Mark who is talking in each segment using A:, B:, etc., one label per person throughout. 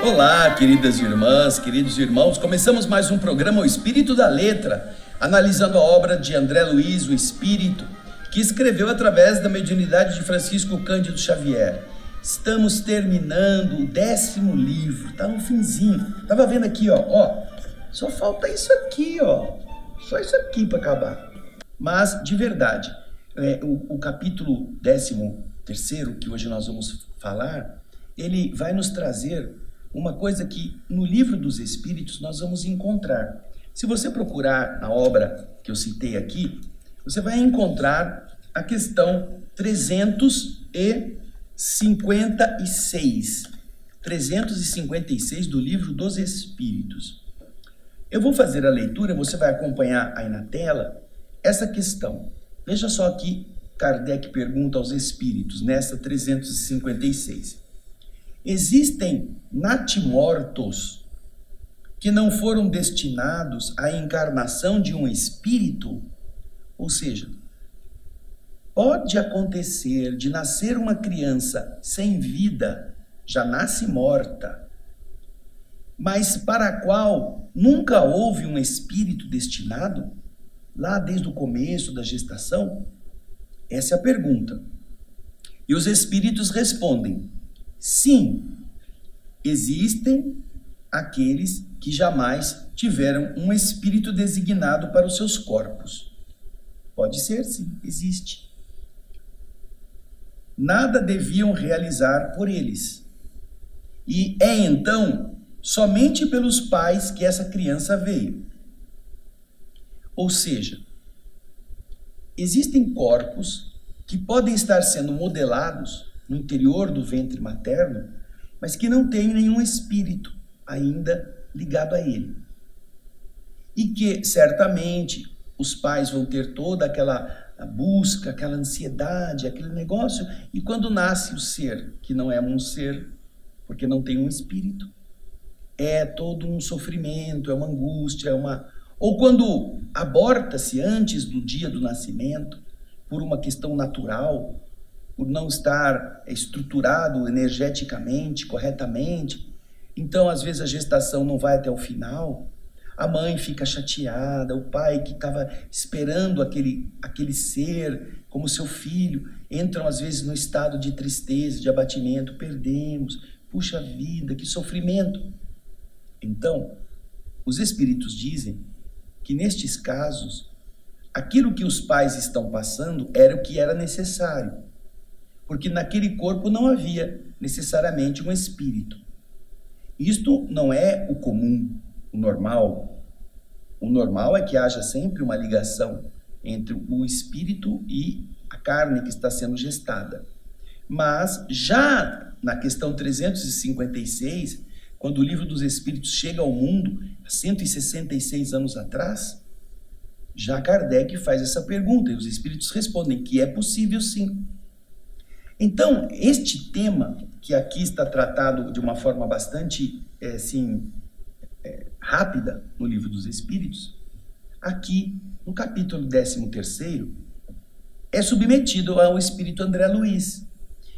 A: Olá, queridas irmãs, queridos irmãos. Começamos mais um programa O Espírito da Letra, analisando a obra de André Luiz, o Espírito, que escreveu através da mediunidade de Francisco Cândido Xavier. Estamos terminando o 10º livro, tá no finzinho. Tava vendo aqui, ó, só falta isso aqui, ó. Só isso aqui para acabar. Mas, de verdade, o capítulo 13º, que hoje nós vamos falar, ele vai nos trazer uma coisa que no Livro dos Espíritos nós vamos encontrar. Se você procurar na obra que eu citei aqui, você vai encontrar a questão 356. 356 do Livro dos Espíritos. Eu vou fazer a leitura, você vai acompanhar aí na tela essa questão. Veja só aqui, Kardec pergunta aos espíritos, nessa 356. Existem natimortos que não foram destinados à encarnação de um espírito? Ou seja, pode acontecer de nascer uma criança sem vida, já nasce morta, mas para a qual nunca houve um espírito destinado, lá desde o começo da gestação? Essa é a pergunta. E os espíritos respondem: sim, existem aqueles que jamais tiveram um espírito designado para os seus corpos. Pode ser, sim, existe. Nada deviam realizar por eles. E é então somente pelos pais que essa criança veio. Ou seja, existem corpos que podem estar sendo modelados no interior do ventre materno, mas que não têm nenhum espírito ainda ligado a ele. E que, certamente, os pais vão ter toda aquela busca, aquela ansiedade, aquele negócio, e quando nasce o ser, que não é um ser, porque não tem um espírito, é todo um sofrimento, é uma angústia, Ou quando aborta-se antes do dia do nascimento, por uma questão natural, por não estar estruturado energeticamente, corretamente, então às vezes a gestação não vai até o final, a mãe fica chateada, o pai que estava esperando aquele ser como seu filho, entram às vezes no estado de tristeza, de abatimento, perdemos, puxa vida, que sofrimento. Então, os espíritos dizem que nestes casos, aquilo que os pais estão passando era o que era necessário, porque naquele corpo não havia necessariamente um espírito. Isto não é o comum, o normal. O normal é que haja sempre uma ligação entre o espírito e a carne que está sendo gestada. Mas já na questão 356, quando o Livro dos Espíritos chega ao mundo, há 166 anos atrás, já Kardec faz essa pergunta e os espíritos respondem que é possível sim. Então, este tema, que aqui está tratado de uma forma bastante rápida no Livro dos Espíritos, aqui no capítulo 13º, é submetido ao Espírito André Luiz.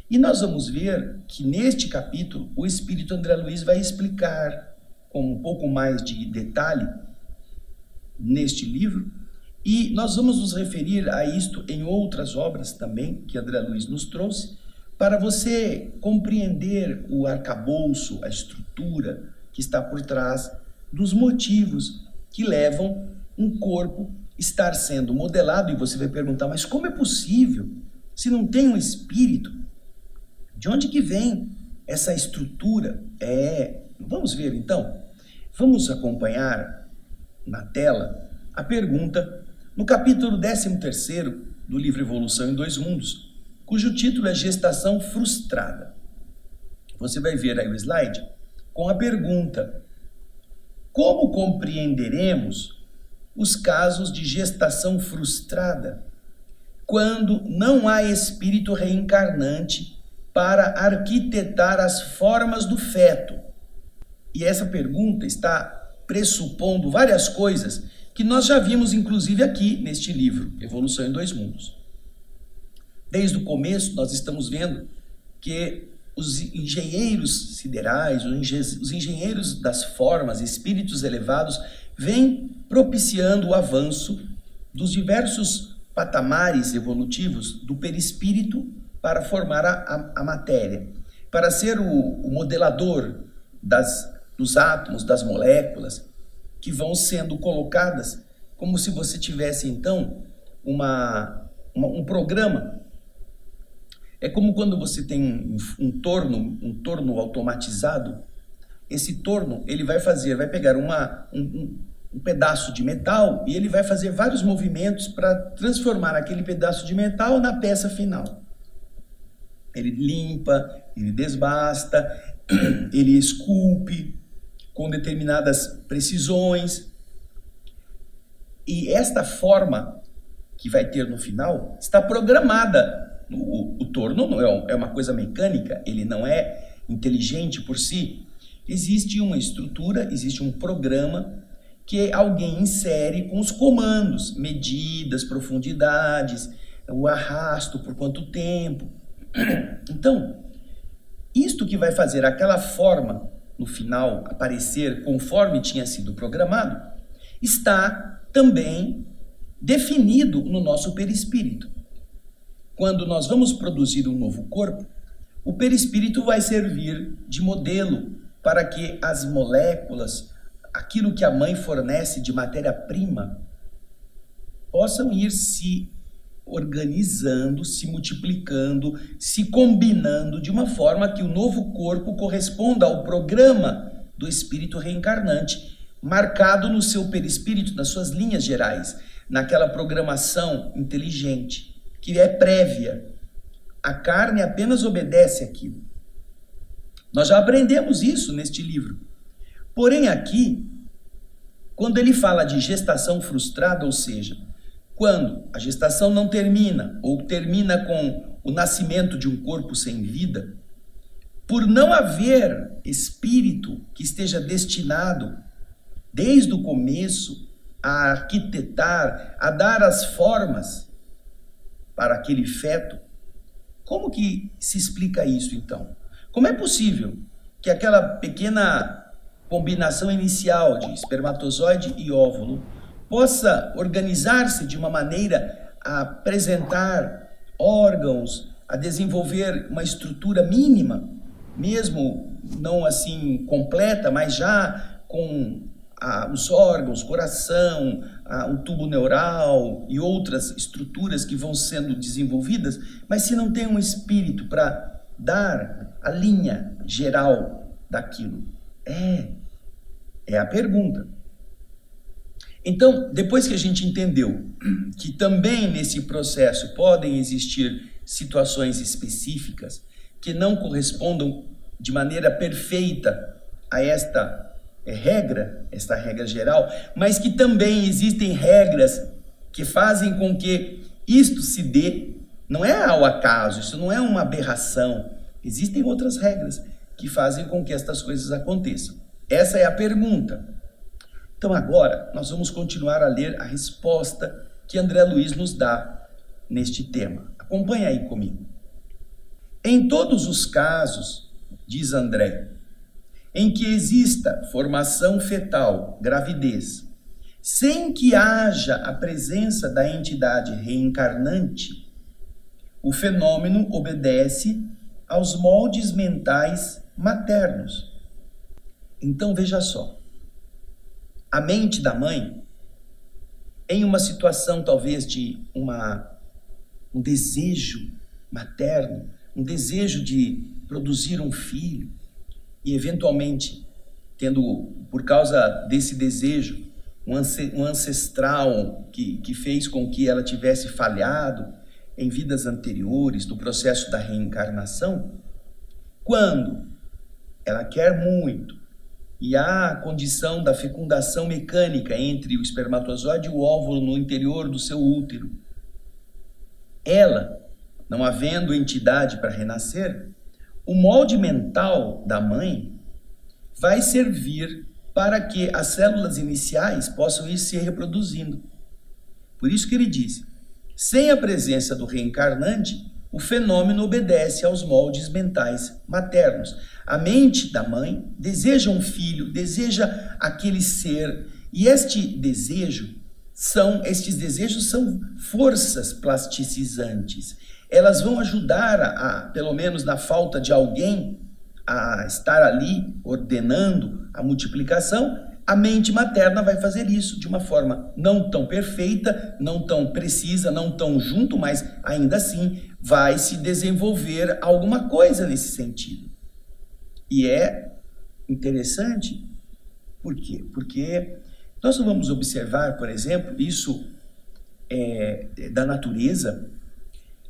A: E nós vamos ver que neste capítulo o Espírito André Luiz vai explicar com um pouco mais de detalhe neste livro, e nós vamos nos referir a isto em outras obras também que André Luiz nos trouxe, para você compreender o arcabouço, a estrutura que está por trás dos motivos que levam um corpo estar sendo modelado. E você vai perguntar, mas como é possível se não tem um espírito? De onde que vem essa estrutura? Vamos ver então. Vamos acompanhar na tela a pergunta no capítulo 13º do livro Evolução em Dois Mundos, cujo título é Gestação Frustrada. Você vai ver aí o slide com a pergunta: como compreenderemos os casos de gestação frustrada quando não há espírito reencarnante para arquitetar as formas do feto? E essa pergunta está pressupondo várias coisas que nós já vimos, inclusive, aqui neste livro, Evolução em Dois Mundos. Desde o começo, nós estamos vendo que os engenheiros siderais, os engenheiros das formas, espíritos elevados, vêm propiciando o avanço dos diversos patamares evolutivos do perispírito para formar a matéria, para ser o modelador dos átomos, das moléculas, que vão sendo colocadas como se você tivesse, então, um programa. É como quando você tem um torno automatizado. Esse torno, ele vai pegar um pedaço de metal e ele vai fazer vários movimentos para transformar aquele pedaço de metal na peça final. Ele limpa, ele desbasta, ele esculpe com determinadas precisões. E esta forma que vai ter no final está programada. O torno não é uma coisa mecânica, ele não é inteligente por si. Existe uma estrutura, existe um programa que alguém insere com os comandos, medidas, profundidades, o arrasto por quanto tempo. Então, isto que vai fazer aquela forma no final aparecer conforme tinha sido programado, está também definido no nosso perispírito. Quando nós vamos produzir um novo corpo, o perispírito vai servir de modelo para que as moléculas, aquilo que a mãe fornece de matéria-prima, possam ir se organizando, se multiplicando, se combinando de uma forma que o novo corpo corresponda ao programa do espírito reencarnante, marcado no seu perispírito, nas suas linhas gerais, naquela programação inteligente, que é prévia. A carne apenas obedece àquilo. Nós já aprendemos isso neste livro. Porém, aqui, quando ele fala de gestação frustrada, ou seja, quando a gestação não termina, ou termina com o nascimento de um corpo sem vida, por não haver espírito que esteja destinado, desde o começo, a arquitetar, a dar as formas para aquele feto, como que se explica isso, então? Como é possível que aquela pequena combinação inicial de espermatozoide e óvulo possa organizar-se de uma maneira a apresentar órgãos, a desenvolver uma estrutura mínima, mesmo não assim completa, mas já com os órgãos, coração, o tubo neural e outras estruturas que vão sendo desenvolvidas, mas se não tem um espírito para dar a linha geral daquilo? É a pergunta. Então, depois que a gente entendeu que também nesse processo podem existir situações específicas que não correspondam de maneira perfeita a esta regra geral, mas que também existem regras que fazem com que isto se dê, não é ao acaso, isso não é uma aberração, existem outras regras que fazem com que estas coisas aconteçam. Essa é a pergunta. Então agora nós vamos continuar a ler a resposta que André Luiz nos dá neste tema. Acompanhe aí comigo. Em todos os casos, diz André, em que exista formação fetal, gravidez, sem que haja a presença da entidade reencarnante, o fenômeno obedece aos moldes mentais maternos. Então veja só, a mente da mãe, em uma situação talvez de um desejo materno, um desejo de produzir um filho, e eventualmente, tendo, por causa desse desejo, um ancestral que fez com que ela tivesse falhado em vidas anteriores, no processo da reencarnação, quando ela quer muito, e há a condição da fecundação mecânica entre o espermatozoide e o óvulo no interior do seu útero, ela, não havendo entidade para renascer, o molde mental da mãe vai servir para que as células iniciais possam ir se reproduzindo. Por isso que ele diz, sem a presença do reencarnante, o fenômeno obedece aos moldes mentais maternos. A mente da mãe deseja um filho, deseja aquele ser, e estes desejos são forças plasticizantes. Elas vão ajudar, pelo menos na falta de alguém, a estar ali ordenando a multiplicação. A mente materna vai fazer isso de uma forma não tão perfeita, não tão precisa, não tão junto, mas ainda assim vai se desenvolver alguma coisa nesse sentido. E é interessante, por quê? Porque nós vamos observar, por exemplo, isso da natureza.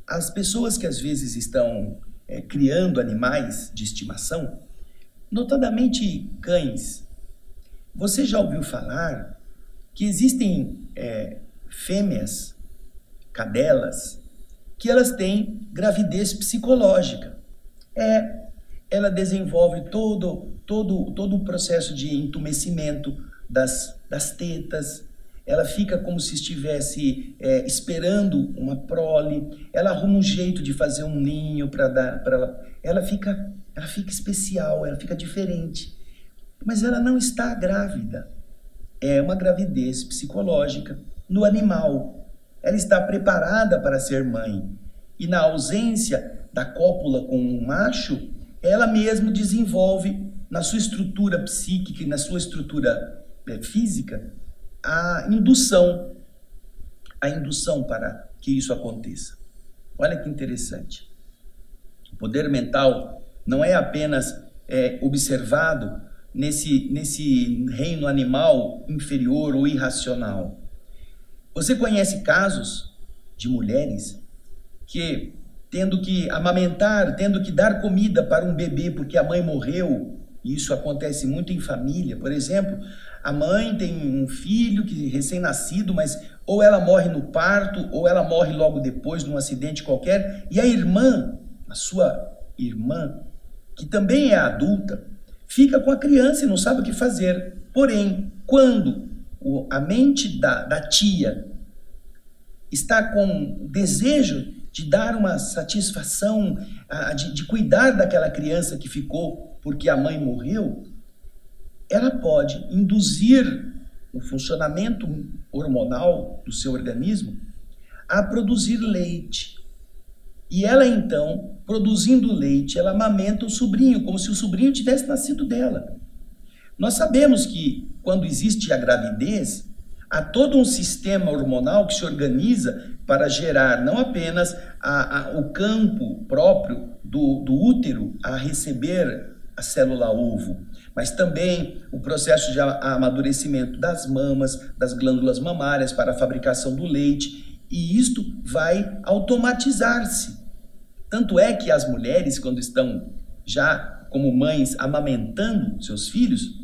A: As pessoas que às vezes estão criando animais de estimação, notadamente cães, você já ouviu falar que existem fêmeas, cadelas, que elas têm gravidez psicológica. Ela desenvolve todo o processo de entumecimento das tetas, ela fica como se estivesse esperando uma prole, ela arruma um jeito de fazer um ninho para ela. Ela fica especial, ela fica diferente. Mas ela não está grávida. É uma gravidez psicológica no animal. Ela está preparada para ser mãe. E na ausência da cópula com um macho, ela mesma desenvolve na sua estrutura psíquica e na sua estrutura física a indução para que isso aconteça. Olha que interessante. O poder mental não é apenas observado nesse reino animal inferior ou irracional. Você conhece casos de mulheres que, tendo que amamentar, tendo que dar comida para um bebê porque a mãe morreu, e isso acontece muito em família, por exemplo, a mãe tem um filho que recém-nascido, mas ou ela morre no parto, ou ela morre logo depois num acidente qualquer, e a irmã, a sua irmã, que também é adulta, fica com a criança e não sabe o que fazer. Porém, quando a mente da tia está com desejo de dar uma satisfação, de cuidar daquela criança que ficou porque a mãe morreu, ela pode induzir o funcionamento hormonal do seu organismo a produzir leite. E ela então, produzindo leite, ela amamenta o sobrinho, como se o sobrinho tivesse nascido dela. Nós sabemos que quando existe a gravidez, há todo um sistema hormonal que se organiza para gerar não apenas o campo próprio do útero a receber a célula ovo, mas também o processo de amadurecimento das mamas, das glândulas mamárias para a fabricação do leite, e isto vai automatizar-se. Tanto é que as mulheres, quando estão já como mães amamentando seus filhos,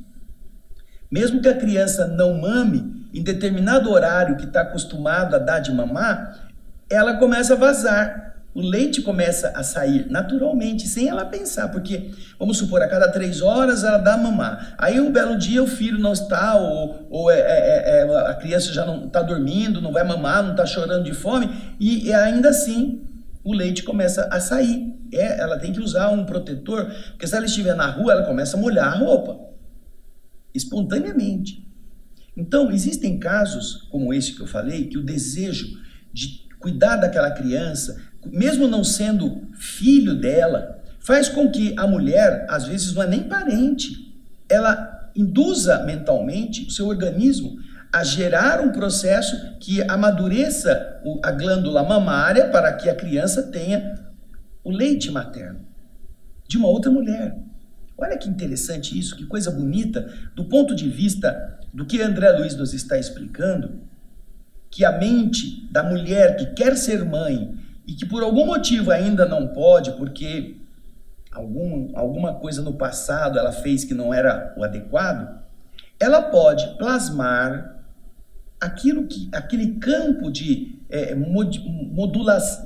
A: mesmo que a criança não mame, em determinado horário que está acostumado a dar de mamar, ela começa a vazar. O leite começa a sair naturalmente, sem ela pensar, porque, vamos supor, a cada 3 horas ela dá a mamar. Aí um belo dia o filho não está, ou a criança já não está dormindo, não vai mamar, não está chorando de fome, e ainda assim o leite começa a sair. Ela tem que usar um protetor, porque se ela estiver na rua, ela começa a molhar a roupa, espontaneamente. Então, existem casos como esse que eu falei, que o desejo de cuidar daquela criança, mesmo não sendo filho dela, faz com que a mulher, às vezes não é nem parente, ela induza mentalmente o seu organismo a gerar um processo que amadureça a glândula mamária para que a criança tenha o leite materno de uma outra mulher. Olha que interessante isso, que coisa bonita, do ponto de vista do que André Luiz nos está explicando, que a mente da mulher que quer ser mãe e que por algum motivo ainda não pode, porque alguma coisa no passado ela fez que não era o adequado, ela pode plasmar aquele campo de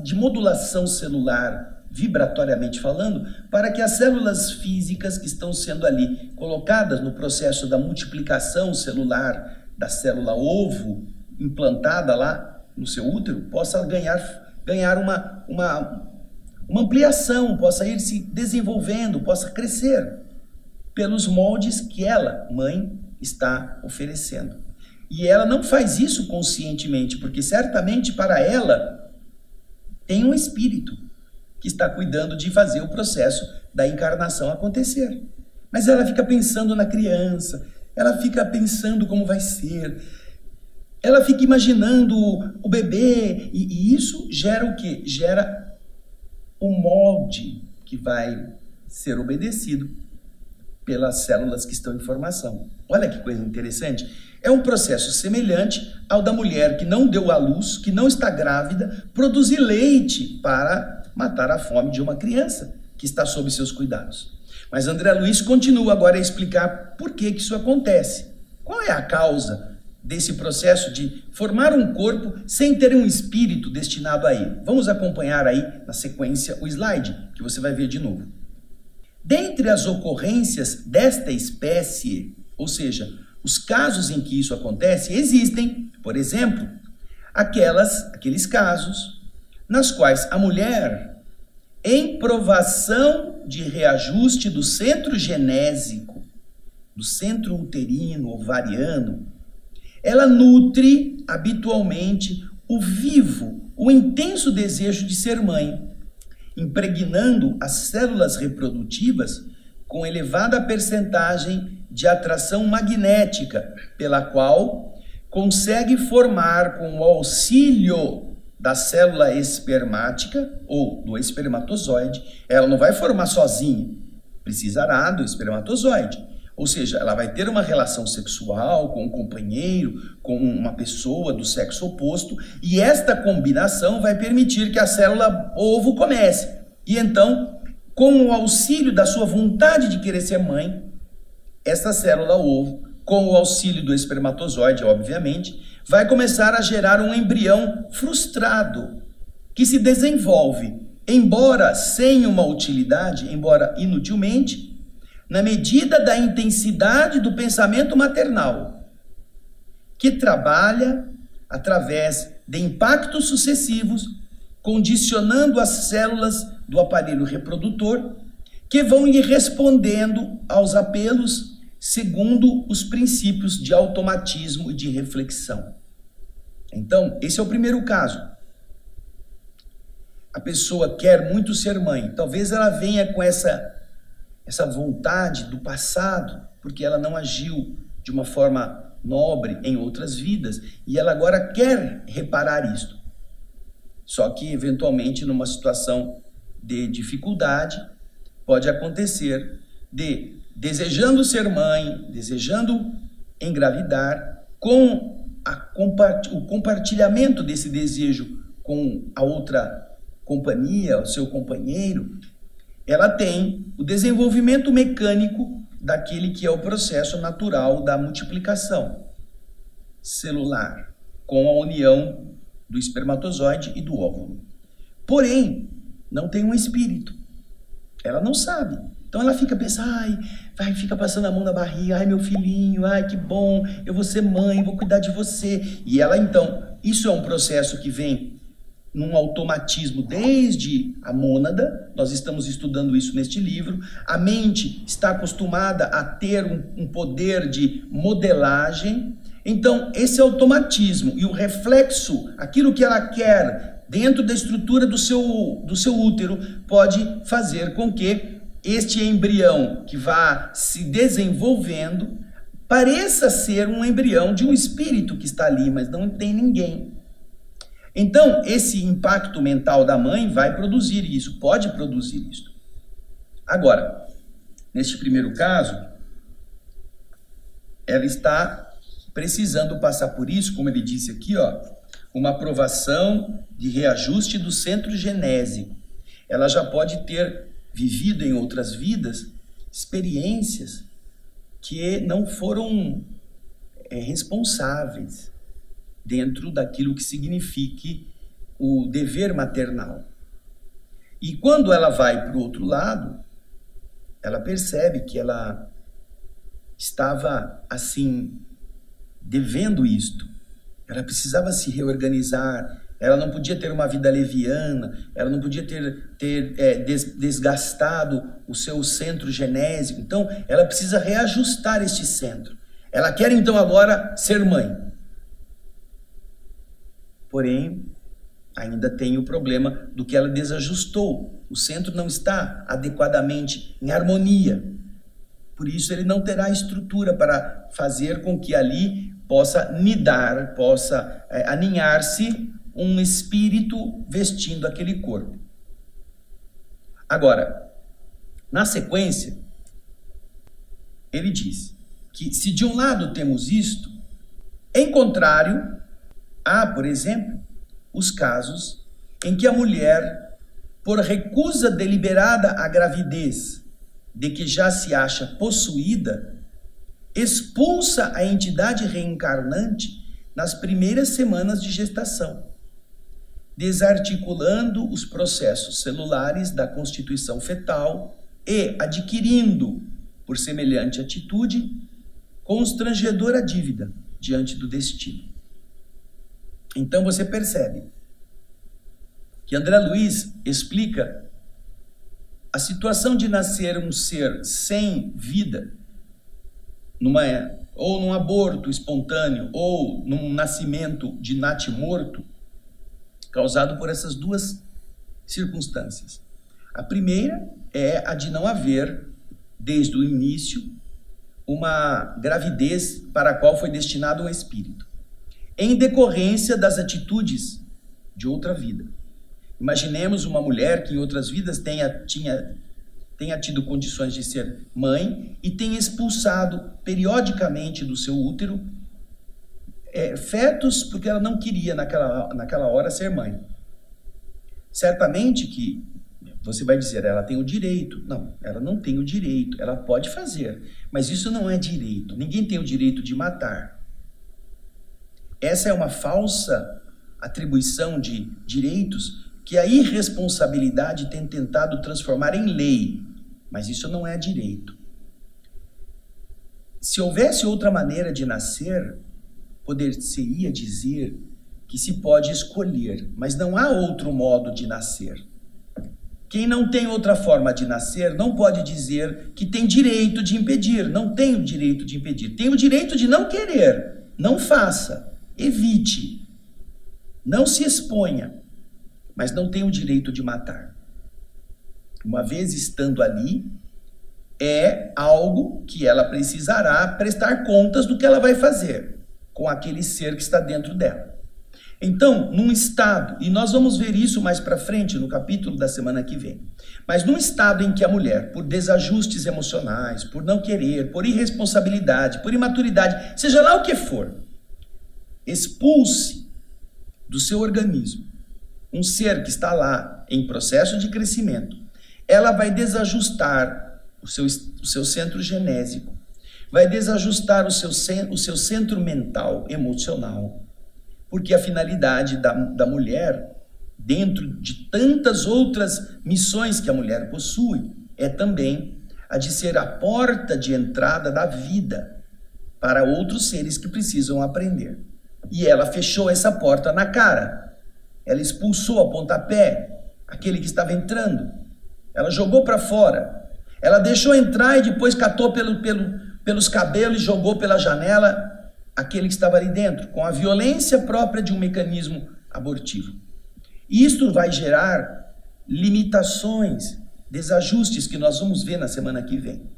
A: modulação celular, vibratoriamente falando, para que as células físicas que estão sendo ali colocadas no processo da multiplicação celular da célula ovo implantada lá no seu útero, possa ganhar uma ampliação, possa ir se desenvolvendo, possa crescer pelos moldes que ela, mãe, está oferecendo. E ela não faz isso conscientemente, porque certamente para ela tem um espírito que está cuidando de fazer o processo da encarnação acontecer. Mas ela fica pensando na criança, ela fica pensando como vai ser, ela fica imaginando o bebê, e isso gera o quê? Gera o molde que vai ser obedecido pelas células que estão em formação. Olha que coisa interessante. É um processo semelhante ao da mulher que não deu à luz, que não está grávida, produzir leite para matar a fome de uma criança que está sob seus cuidados. Mas André Luiz continua agora a explicar por que isso acontece. Qual é a causa desse processo de formar um corpo sem ter um espírito destinado a ele? Vamos acompanhar aí na sequência o slide, que você vai ver de novo. Dentre as ocorrências desta espécie, ou seja, os casos em que isso acontece, existem, por exemplo, aqueles casos nas quais a mulher, em provação de reajuste do centro genésico, do centro uterino, ovariano, ela nutre habitualmente o vivo, o intenso desejo de ser mãe, impregnando as células reprodutivas com elevada percentagem de atração magnética, pela qual consegue formar, com o auxílio da célula espermática ou do espermatozoide, ela não vai formar sozinha, precisará do espermatozoide. Ou seja, ela vai ter uma relação sexual com um companheiro, com uma pessoa do sexo oposto, e esta combinação vai permitir que a célula ovo comece. E então, com o auxílio da sua vontade de querer ser mãe, essa célula ovo, com o auxílio do espermatozoide, obviamente, vai começar a gerar um embrião frustrado, que se desenvolve, embora sem uma utilidade, embora inutilmente, na medida da intensidade do pensamento maternal, que trabalha através de impactos sucessivos, condicionando as células do aparelho reprodutor, que vão ir respondendo aos apelos segundo os princípios de automatismo e de reflexão. Então, esse é o primeiro caso. A pessoa quer muito ser mãe. Talvez ela venha com essa vontade do passado, porque ela não agiu de uma forma nobre em outras vidas, e ela agora quer reparar isto. Só que, eventualmente, numa situação de dificuldade, pode acontecer de, desejando ser mãe, desejando engravidar, com o compartilhamento desse desejo com a outra companhia, o seu companheiro, ela tem o desenvolvimento mecânico daquele que é o processo natural da multiplicação celular, com a união do espermatozoide e do óvulo. Porém, não tem um espírito. Ela não sabe. Então ela fica pensando, fica passando a mão na barriga, ai meu filhinho, ai que bom, eu vou ser mãe, vou cuidar de você. E ela então, isso é um processo que vem num automatismo desde a mônada, nós estamos estudando isso neste livro, a mente está acostumada a ter um poder de modelagem, então esse automatismo e o reflexo, aquilo que ela quer dentro da estrutura do seu útero, pode fazer com que este embrião que vá se desenvolvendo pareça ser um embrião de um espírito que está ali, mas não tem ninguém. Então, esse impacto mental da mãe vai produzir isso, pode produzir isso. Agora, neste primeiro caso, ela está precisando passar por isso, como ele disse aqui, uma aprovação de reajuste do centro genésico. Ela já pode ter vivido em outras vidas experiências que não foram responsáveis dentro daquilo que signifique o dever maternal. E quando ela vai para o outro lado, ela percebe que ela estava, assim, devendo isto. Ela precisava se reorganizar, ela não podia ter uma vida leviana, ela não podia ter desgastado o seu centro genésico. Então, ela precisa reajustar este centro. Ela quer, então, agora ser mãe. Porém, ainda tem o problema do que ela desajustou. O centro não está adequadamente em harmonia. Por isso, ele não terá estrutura para fazer com que ali possa nidar, possa aninhar-se um espírito vestindo aquele corpo. Agora, na sequência, ele diz que se de um lado temos isto, em contrário, há, por exemplo, os casos em que a mulher, por recusa deliberada à gravidez, de que já se acha possuída, expulsa a entidade reencarnante nas primeiras semanas de gestação, desarticulando os processos celulares da constituição fetal e adquirindo, por semelhante atitude, constrangedora dívida diante do destino. Então você percebe que André Luiz explica a situação de nascer um ser sem vida, ou num aborto espontâneo, ou num nascimento de natimorto, causado por essas duas circunstâncias. A primeira é a de não haver, desde o início, uma gravidez para a qual foi destinado um espírito, em decorrência das atitudes de outra vida. Imaginemos uma mulher que em outras vidas tenha tido condições de ser mãe e tenha expulsado periodicamente do seu útero fetos porque ela não queria naquela hora ser mãe. Certamente que você vai dizer, ela tem o direito. Não, ela não tem o direito, ela pode fazer, mas isso não é direito. Ninguém tem o direito de matar. Essa é uma falsa atribuição de direitos que a irresponsabilidade tem tentado transformar em lei, mas isso não é direito. Se houvesse outra maneira de nascer, poder-se-ia dizer que se pode escolher, mas não há outro modo de nascer. Quem não tem outra forma de nascer não pode dizer que tem direito de impedir, não tem o direito de impedir, tem o direito de não querer, não faça, evite, não se exponha, mas não tem o direito de matar. Uma vez estando ali, é algo que ela precisará prestar contas do que ela vai fazer com aquele ser que está dentro dela. Então, num estado, e nós vamos ver isso mais para frente no capítulo da semana que vem, mas num estado em que a mulher, por desajustes emocionais, por não querer, por irresponsabilidade, por imaturidade, seja lá o que for, expulse do seu organismo um ser que está lá em processo de crescimento, ela vai desajustar o seu centro genésico, vai desajustar o seu centro mental, emocional, porque a finalidade da mulher, dentro de tantas outras missões que a mulher possui, é também a de ser a porta de entrada da vida para outros seres que precisam aprender. E ela fechou essa porta na cara. Ela expulsou a pontapé aquele que estava entrando. Ela jogou para fora. Ela deixou entrar e depois catou pelos cabelos e jogou pela janela aquele que estava ali dentro, com a violência própria de um mecanismo abortivo. E isto vai gerar limitações, desajustes que nós vamos ver na semana que vem.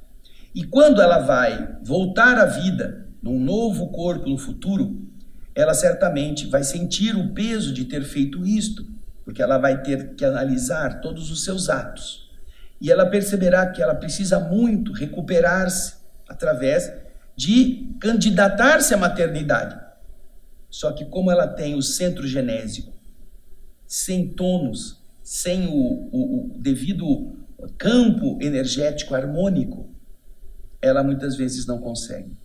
A: E quando ela vai voltar à vida, num novo corpo no futuro, ela certamente vai sentir o peso de ter feito isto, porque ela vai ter que analisar todos os seus atos. E ela perceberá que ela precisa muito recuperar-se através de candidatar-se à maternidade. Só que como ela tem o centro genésico sem tônus, sem o devido campo energético harmônico, ela muitas vezes não consegue.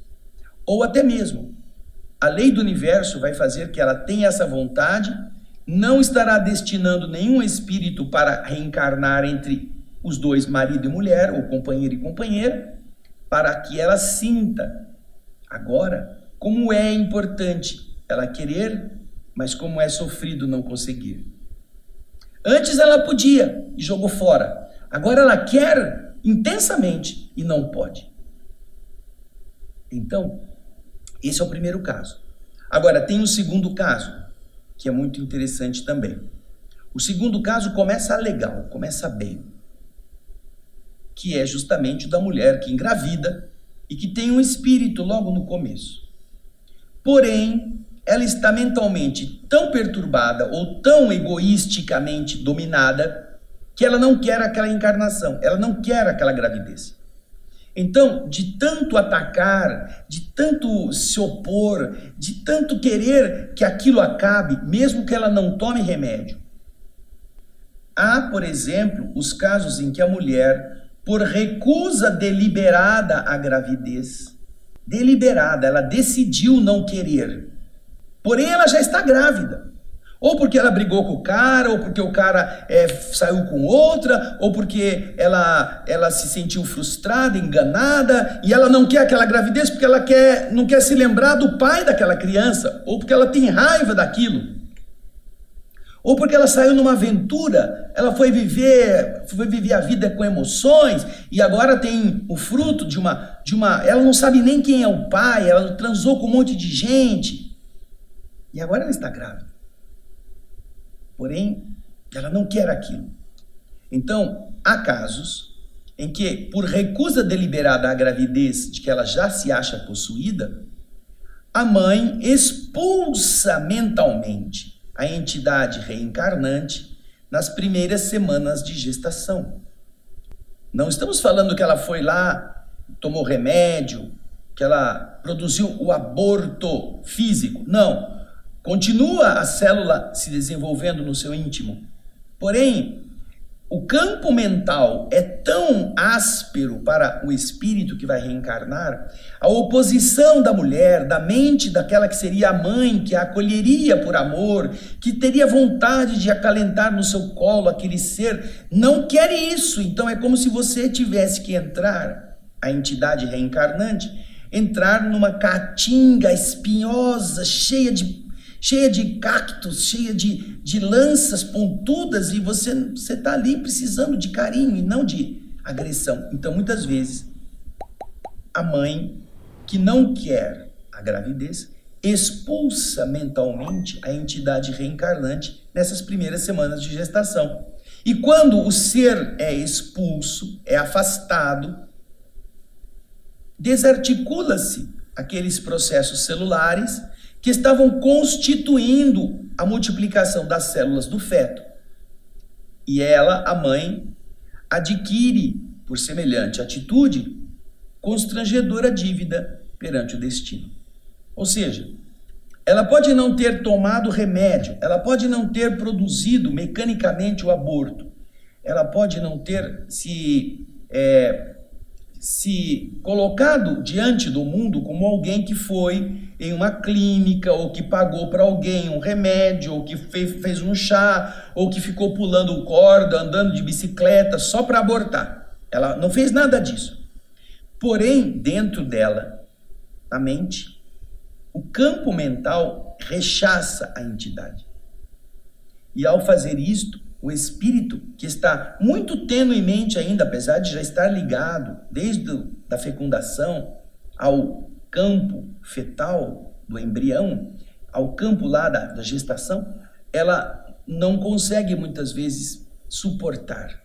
A: Ou até mesmo, a lei do universo vai fazer que ela tenha essa vontade, não estará destinando nenhum espírito para reencarnar entre os dois, marido e mulher, ou companheiro e companheira, para que ela sinta agora como é importante ela querer mas como é sofrido não conseguir. Antes ela podia e jogou fora. Agora ela quer intensamente e não pode. Então, esse é o primeiro caso. Agora, tem o segundo caso, que é muito interessante também. O segundo caso começa legal, começa bem. Que é justamente o da mulher que engravida e que tem um espírito logo no começo. Porém, ela está mentalmente tão perturbada ou tão egoisticamente dominada que ela não quer aquela encarnação, ela não quer aquela gravidez. Então, de tanto atacar, de tanto se opor, de tanto querer que aquilo acabe, mesmo que ela não tome remédio. Há, por exemplo, os casos em que a mulher, por recusa deliberada à gravidez, deliberada, ela decidiu não querer, porém ela já está grávida. Ou porque ela brigou com o cara, ou porque o cara saiu com outra, ou porque ela se sentiu frustrada, enganada, e ela não quer aquela gravidez porque ela não quer se lembrar do pai daquela criança, ou porque ela tem raiva daquilo, ou porque ela saiu numa aventura, ela foi viver a vida com emoções, e agora tem o fruto de uma... Ela não sabe nem quem é o pai, ela transou com um monte de gente, e agora ela está grávida. Porém, ela não quer aquilo. Então, há casos em que, por recusa deliberada à gravidez de que ela já se acha possuída, a mãe expulsa mentalmente a entidade reencarnante nas primeiras semanas de gestação. Não estamos falando que ela foi lá, tomou remédio, que ela produziu o aborto físico. Não. Continua a célula se desenvolvendo no seu íntimo. Porém, o campo mental é tão áspero para o espírito que vai reencarnar, a oposição da mulher, da mente daquela que seria a mãe, que a acolheria por amor, que teria vontade de acalentar no seu colo aquele ser, não quer isso. Então é como se você tivesse que entrar, a entidade reencarnante, entrar numa caatinga espinhosa, cheia de cactos, cheia de lanças pontudas, e você está ali precisando de carinho e não de agressão. Então, muitas vezes, a mãe que não quer a gravidez expulsa mentalmente a entidade reencarnante nessas primeiras semanas de gestação. E quando o ser é expulso, é afastado, desarticula-se aqueles processos celulares que estavam constituindo a multiplicação das células do feto. E ela, a mãe, adquire, por semelhante atitude, constrangedora dívida perante o destino. Ou seja, ela pode não ter tomado remédio, ela pode não ter produzido mecanicamente o aborto, ela pode não ter se colocado diante do mundo como alguém que foi em uma clínica, ou que pagou para alguém um remédio, ou que fez um chá, ou que ficou pulando corda, andando de bicicleta só para abortar. Ela não fez nada disso. Porém, dentro dela, na mente, o campo mental rechaça a entidade. E ao fazer isto, o espírito, que está muito tenuemente ainda, apesar de já estar ligado desde a fecundação ao campo fetal do embrião, ao campo lá da gestação, ela não consegue muitas vezes suportar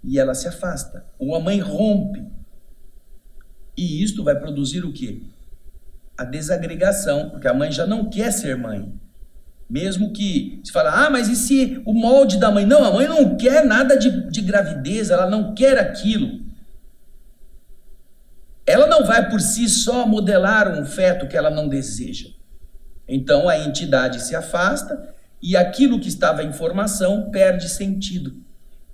A: e ela se afasta, ou a mãe rompe. E isto vai produzir o quê? A desagregação, porque a mãe já não quer ser mãe. Mesmo que se fala, mas e se o molde da mãe? Não, a mãe não quer nada de gravidez, ela não quer aquilo. Ela não vai por si só modelar um feto que ela não deseja. Então a entidade se afasta e aquilo que estava em formação perde sentido.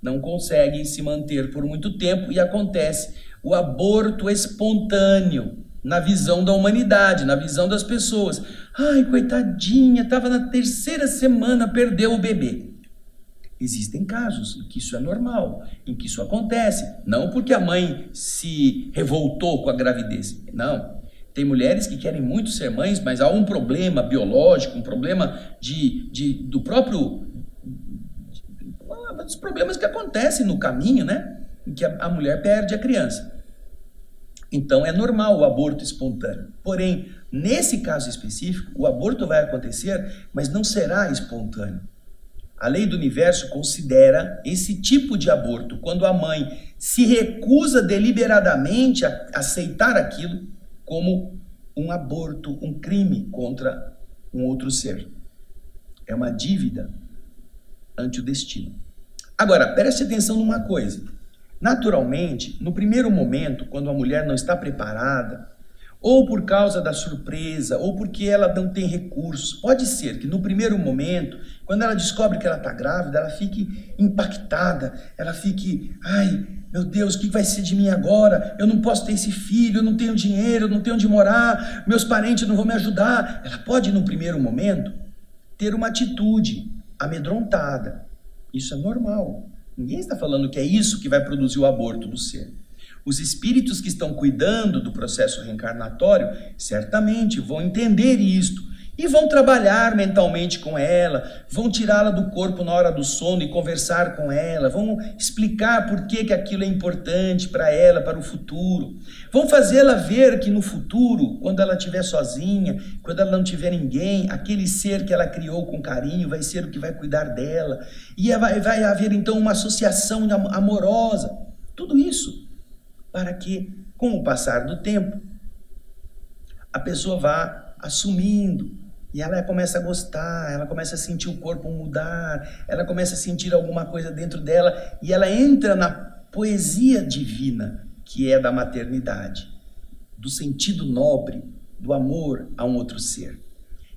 A: Não consegue se manter por muito tempo e acontece o aborto espontâneo na visão da humanidade, na visão das pessoas. Ai, coitadinha, estava na 3ª semana, perdeu o bebê. Existem casos em que isso é normal, em que isso acontece. Não porque a mãe se revoltou com a gravidez. Não. Tem mulheres que querem muito ser mães, mas há um problema biológico, um problema do próprio... dos problemas que acontecem no caminho, né? Em que a mulher perde a criança. Então é normal o aborto espontâneo. Porém, nesse caso específico, o aborto vai acontecer, mas não será espontâneo. A lei do universo considera esse tipo de aborto, quando a mãe se recusa deliberadamente a aceitar aquilo, como um aborto, um crime contra um outro ser. É uma dívida ante o destino. Agora, preste atenção numa coisa. Naturalmente, no primeiro momento, quando a mulher não está preparada, ou por causa da surpresa, ou porque ela não tem recursos, pode ser que no primeiro momento, quando ela descobre que ela está grávida, ela fique impactada, ela fique, ai, meu Deus, o que vai ser de mim agora? Eu não posso ter esse filho, eu não tenho dinheiro, eu não tenho onde morar, meus parentes não vão me ajudar. Ela pode, no primeiro momento, ter uma atitude amedrontada. Isso é normal. Ninguém está falando que é isso que vai produzir o aborto do ser. Os espíritos que estão cuidando do processo reencarnatório certamente vão entender isto e vão trabalhar mentalmente com ela, vão tirá-la do corpo na hora do sono e conversar com ela, vão explicar por que aquilo é importante para ela, para o futuro. Vão fazê-la ver que no futuro, quando ela estiver sozinha, quando ela não tiver ninguém, aquele ser que ela criou com carinho vai ser o que vai cuidar dela. E vai haver então uma associação amorosa. Tudo isso para que, com o passar do tempo, a pessoa vá assumindo, e ela começa a gostar, ela começa a sentir o corpo mudar, ela começa a sentir alguma coisa dentro dela, e ela entra na poesia divina, que é da maternidade, do sentido nobre, do amor a um outro ser.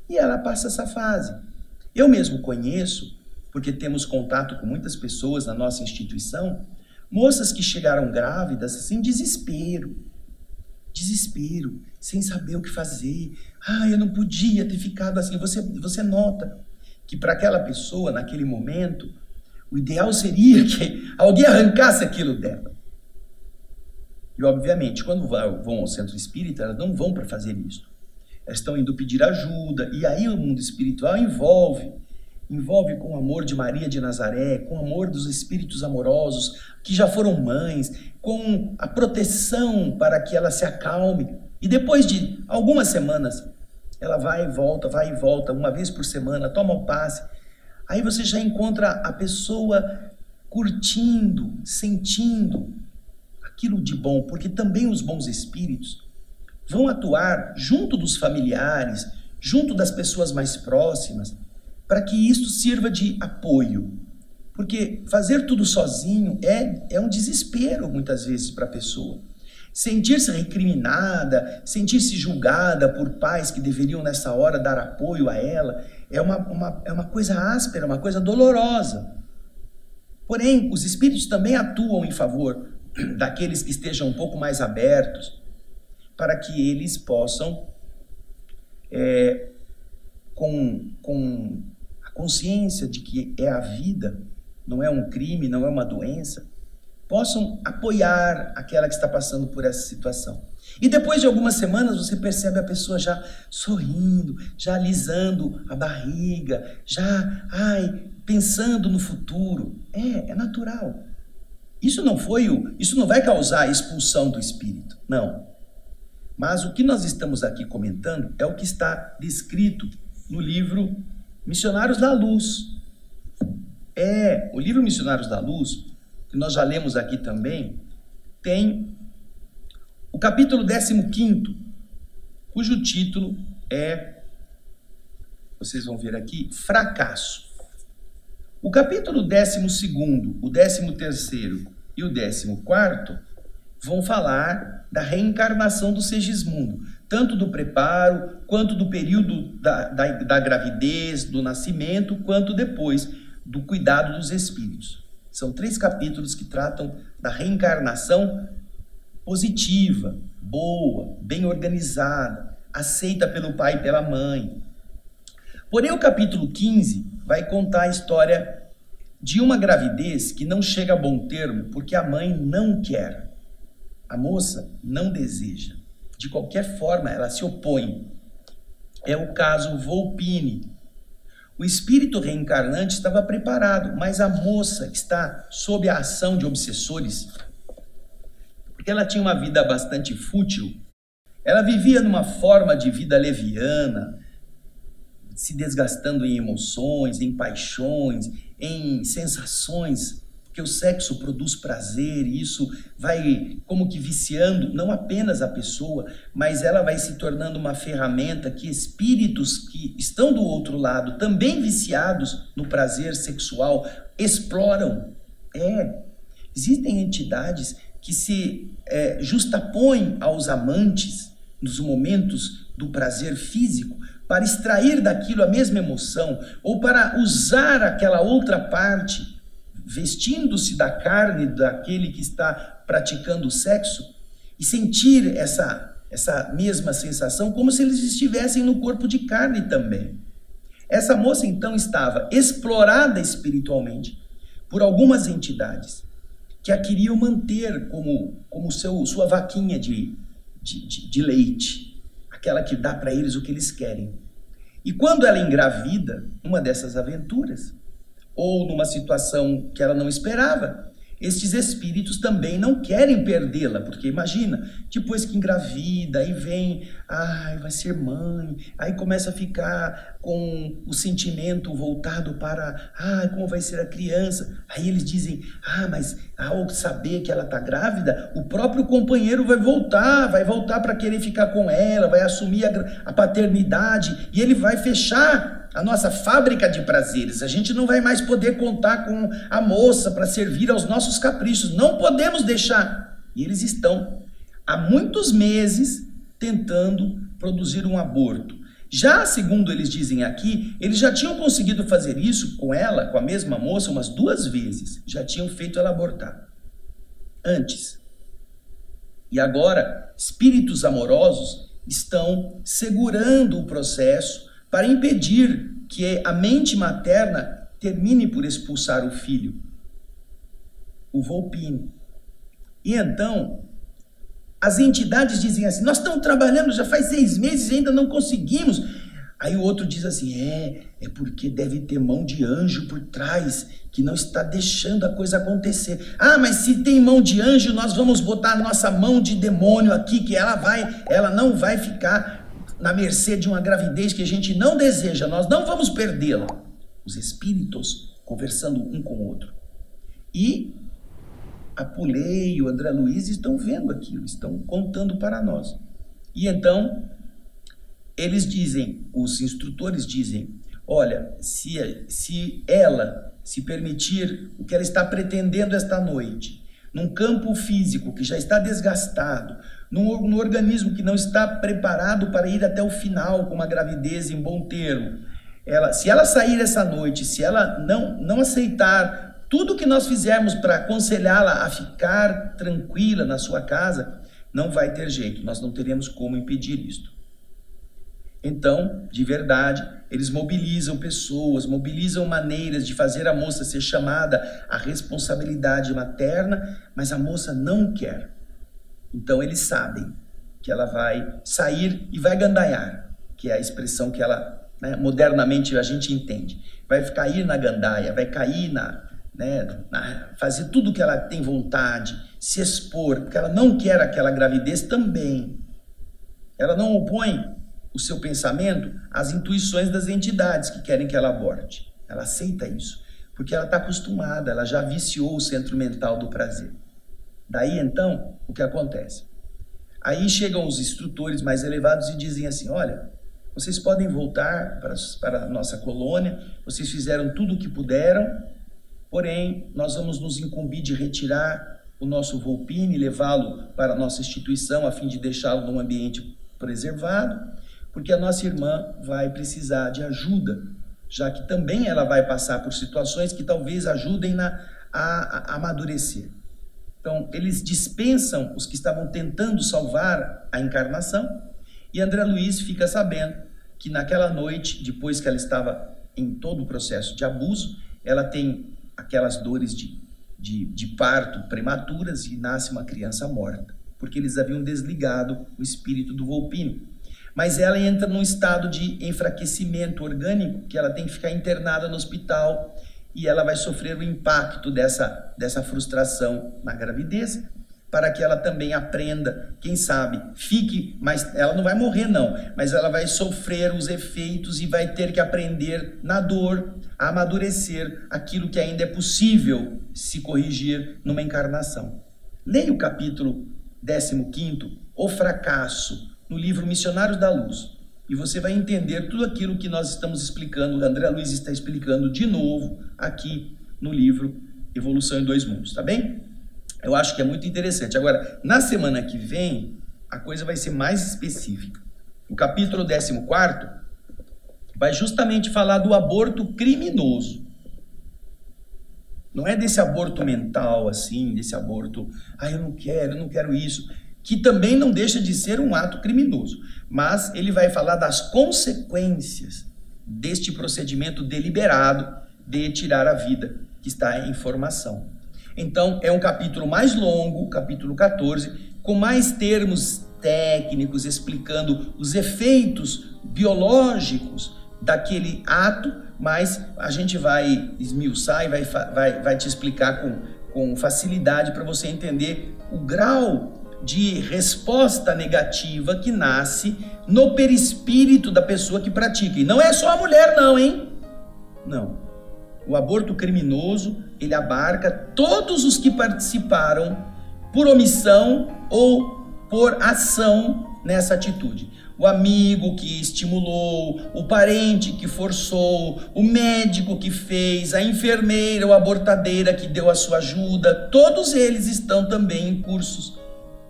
A: E ela passa essa fase. Eu mesmo conheço, porque temos contato com muitas pessoas na nossa instituição, moças que chegaram grávidas sem desespero, sem saber o que fazer. Ah, eu não podia ter ficado assim. Você nota que para aquela pessoa, naquele momento, o ideal seria que alguém arrancasse aquilo dela. E, obviamente, quando vão ao centro espírita, elas não vão para fazer isso. Elas estão indo pedir ajuda, e aí o mundo espiritual envolve com o amor de Maria de Nazaré, com o amor dos espíritos amorosos, que já foram mães, com a proteção para que ela se acalme. E depois de algumas semanas, ela vai e volta, uma vez por semana, toma o passe. Aí você já encontra a pessoa curtindo, sentindo aquilo de bom, porque também os bons espíritos vão atuar junto dos familiares, junto das pessoas mais próximas, para que isso sirva de apoio. Porque fazer tudo sozinho é um desespero, muitas vezes, para a pessoa. Sentir-se recriminada, sentir-se julgada por pais que deveriam, nessa hora, dar apoio a ela, é uma coisa áspera, uma coisa dolorosa. Porém, os espíritos também atuam em favor daqueles que estejam um pouco mais abertos, para que eles possam, com a consciência de que é a vida, não é um crime, não é uma doença, possam apoiar aquela que está passando por essa situação. E depois de algumas semanas você percebe a pessoa já sorrindo, já alisando a barriga, já pensando no futuro. É natural. Isso não vai causar a expulsão do espírito, não. Mas o que nós estamos aqui comentando é o que está descrito no livro Missionários da Luz. O livro Missionários da Luz, que nós já lemos aqui também, tem o capítulo 15º, cujo título vocês vão ver aqui, Fracasso. O capítulo 12º, o 13º e o 14º vão falar da reencarnação do Segismundo, tanto do preparo, quanto do período da gravidez, do nascimento, quanto depois do cuidado dos espíritos. São 3 capítulos que tratam da reencarnação positiva, boa, bem organizada, aceita pelo pai e pela mãe. Porém, o capítulo 15 vai contar a história de uma gravidez que não chega a bom termo porque a mãe não quer, a moça não deseja. De qualquer forma, ela se opõe. É o caso Volpini. O espírito reencarnante estava preparado, mas a moça que está sob a ação de obsessores, porque ela tinha uma vida bastante fútil, ela vivia numa forma de vida leviana, se desgastando em emoções, em paixões, em sensações, porque o sexo produz prazer e isso vai como que viciando não apenas a pessoa, mas ela vai se tornando uma ferramenta que espíritos que estão do outro lado, também viciados no prazer sexual, exploram. Existem entidades que se justapõem aos amantes nos momentos do prazer físico, para extrair daquilo a mesma emoção, ou para usar aquela outra parte, vestindo-se da carne daquele que está praticando o sexo, e sentir essa mesma sensação, como se eles estivessem no corpo de carne também. Essa moça, então, estava explorada espiritualmente por algumas entidades, que a queriam manter como sua vaquinha de leite, aquela que dá para eles o que eles querem. E quando ela engravida, numa dessas aventuras, ou numa situação que ela não esperava, estes espíritos também não querem perdê-la, porque imagina, depois que engravida, aí vem, vai ser mãe, aí começa a ficar com o sentimento voltado para, como vai ser a criança, aí eles dizem, mas ao saber que ela está grávida, o próprio companheiro vai voltar para querer ficar com ela, vai assumir a paternidade, e ele vai fechar a nossa fábrica de prazeres. A gente não vai mais poder contar com a moça para servir aos nossos caprichos. Não podemos deixar. E eles estão há muitos meses tentando produzir um aborto. Já, segundo eles dizem aqui, eles já tinham conseguido fazer isso com ela, com a mesma moça, umas 2 vezes. Já tinham feito ela abortar. Antes. E agora, espíritos amorosos estão segurando o processo para impedir que a mente materna termine por expulsar o filho, o Volpini. E então, as entidades dizem assim, nós estamos trabalhando já faz 6 meses e ainda não conseguimos. Aí o outro diz assim, é porque deve ter mão de anjo por trás, que não está deixando a coisa acontecer. Mas se tem mão de anjo, nós vamos botar a nossa mão de demônio aqui, que ela não vai ficar na mercê de uma gravidez que a gente não deseja, nós não vamos perdê-la. Os espíritos conversando um com o outro. E a Pulei e o André Luiz estão vendo aquilo, estão contando para nós. E então, eles dizem, os instrutores dizem, olha, se ela se permitir o que ela está pretendendo esta noite, num campo físico que já está desgastado, num organismo que não está preparado para ir até o final com uma gravidez em bom termo, se ela sair essa noite, se ela não aceitar tudo que nós fizermos para aconselhá-la a ficar tranquila na sua casa, não vai ter jeito, nós não teremos como impedir isto. Então, de verdade, eles mobilizam pessoas, mobilizam maneiras de fazer a moça ser chamada à responsabilidade materna, mas a moça não quer. Então eles sabem que ela vai sair e vai gandaiar, que é a expressão que ela, modernamente a gente entende. Vai cair na gandaia, vai cair fazer tudo que ela tem vontade, se expor, porque ela não quer aquela gravidez também. Ela não opõe o seu pensamento às intuições das entidades que querem que ela aborte. Ela aceita isso, porque ela está acostumada, ela já viciou o centro mental do prazer. Daí, então, o que acontece? Aí chegam os instrutores mais elevados e dizem assim, olha, vocês podem voltar para a nossa colônia, vocês fizeram tudo o que puderam, porém, nós vamos nos incumbir de retirar o nosso Volpini, levá-lo para a nossa instituição, a fim de deixá-lo num ambiente preservado, porque a nossa irmã vai precisar de ajuda, já que também ela vai passar por situações que talvez ajudem a amadurecer. Então, eles dispensam os que estavam tentando salvar a encarnação, e André Luiz fica sabendo que naquela noite, depois que ela estava em todo o processo de abuso, ela tem aquelas dores de parto prematuras e nasce uma criança morta. porque eles haviam desligado o espírito do Volpini. Mas ela entra num estado de enfraquecimento orgânico, que ela tem que ficar internada no hospital e ela vai sofrer o impacto dessa frustração na gravidez, para que ela também aprenda, quem sabe, fique, mas ela não vai morrer não, mas ela vai sofrer os efeitos e vai ter que aprender na dor a amadurecer aquilo que ainda é possível se corrigir numa encarnação. Leia o capítulo 15º, O Fracasso, no livro Missionários da Luz, e você vai entender tudo aquilo que nós estamos explicando, o André Luiz está explicando de novo aqui no livro Evolução em Dois Mundos, tá bem? Eu acho que é muito interessante. Agora, na semana que vem, a coisa vai ser mais específica. O capítulo 14º vai justamente falar do aborto criminoso. Não é desse aborto mental, assim, desse aborto, eu não quero isso, que também não deixa de ser um ato criminoso. Mas ele vai falar das consequências deste procedimento deliberado de tirar a vida, que está em formação. Então, é um capítulo mais longo, capítulo 14, com mais termos técnicos, explicando os efeitos biológicos daquele ato, mas a gente vai esmiuçar e vai te explicar com facilidade para você entender o grau de resposta negativa que nasce no perispírito da pessoa que pratica. E não é só a mulher não, hein? Não. O aborto criminoso, ele abarca todos os que participaram por omissão ou por ação nessa atitude. O amigo que estimulou, o parente que forçou, o médico que fez, a enfermeira ou abortadeira que deu a sua ajuda, todos eles estão também incursos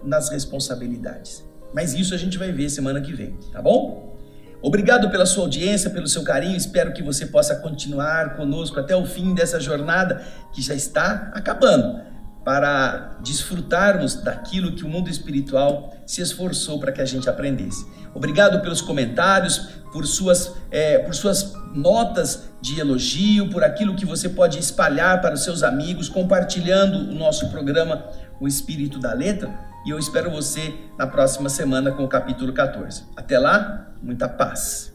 A: nas responsabilidades. Mas isso a gente vai ver semana que vem, tá bom? Obrigado pela sua audiência, pelo seu carinho, espero que você possa continuar conosco até o fim dessa jornada que já está acabando, para desfrutarmos daquilo que o mundo espiritual se esforçou para que a gente aprendesse. Obrigado pelos comentários, por suas notas de elogio, por aquilo que você pode espalhar para os seus amigos, compartilhando o nosso programa O Espírito da Letra, e eu espero você na próxima semana com o capítulo 14. Até lá, muita paz.